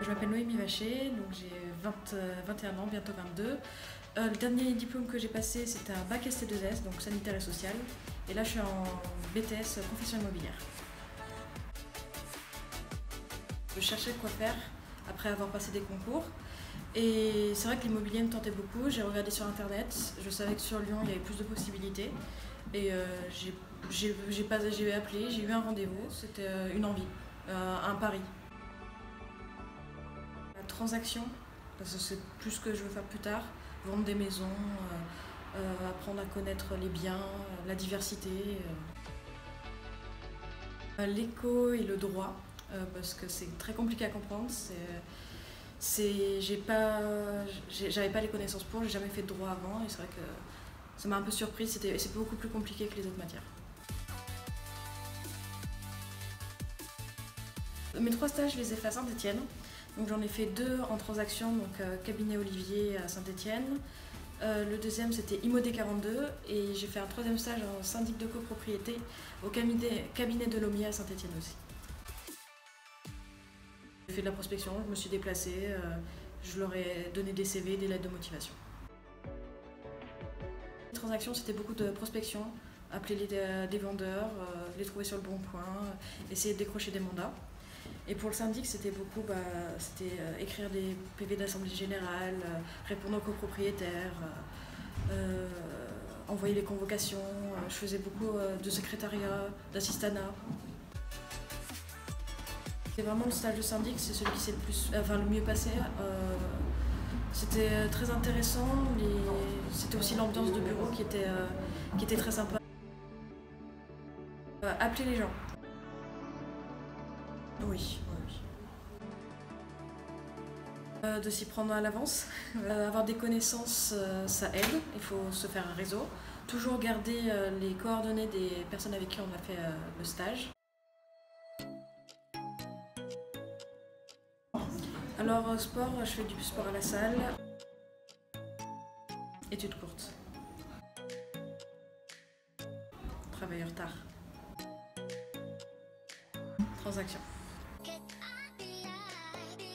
Je m'appelle Noémie Vacher, donc j'ai 21 ans, bientôt 22. Le dernier diplôme que j'ai passé, c'était un bac ST2S, donc sanitaire et social. Et là, je suis en BTS profession immobilière. Je cherchais quoi faire après avoir passé des concours. Et c'est vrai que l'immobilier me tentait beaucoup. J'ai regardé sur internet, je savais que sur Lyon, il y avait plus de possibilités. Et j'ai appelé, j'ai eu un rendez-vous, c'était une envie, un pari. La transaction, parce que c'est plus ce que je veux faire plus tard, vendre des maisons, apprendre à connaître les biens, la diversité. L'éco et le droit, parce que c'est très compliqué à comprendre. J'avais pas les connaissances pour, j'ai jamais fait de droit avant et c'est vrai que ça m'a un peu surprise, c'est beaucoup plus compliqué que les autres matières. Mes 3 stages, je les ai faits à Saint-Étienne. Donc j'en ai fait 2 en transaction, donc cabinet Olivier à Saint-Étienne. Le deuxième c'était Immodé 42 et j'ai fait un 3e stage en syndic de copropriété au cabinet de Lomier à Saint-Étienne aussi. J'ai fait de la prospection, je me suis déplacée, je leur ai donné des CV, des lettres de motivation. Les transactions, c'était beaucoup de prospection, appeler des vendeurs, les trouver sur le bon coin, essayer de décrocher des mandats. Et pour le syndic, c'était beaucoup écrire des PV d'assemblée générale, répondre aux copropriétaires, envoyer les convocations. Je faisais beaucoup de secrétariat, d'assistanat. C'est vraiment le stage de syndic, c'est celui qui s'est le mieux passé. C'était très intéressant, c'était aussi l'ambiance de bureau qui était très sympa. Appeler les gens. Oui. De s'y prendre à l'avance. Avoir des connaissances, ça aide, il faut se faire un réseau. Toujours garder les coordonnées des personnes avec qui on a fait le stage. Alors sport, je fais du sport à la salle. Études courtes. Travailleur tard. Transaction.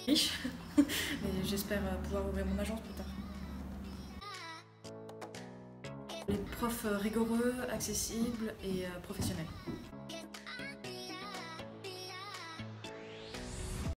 Riche, mais j'espère pouvoir ouvrir mon agence plus tard. Les profs rigoureux, accessibles et professionnels.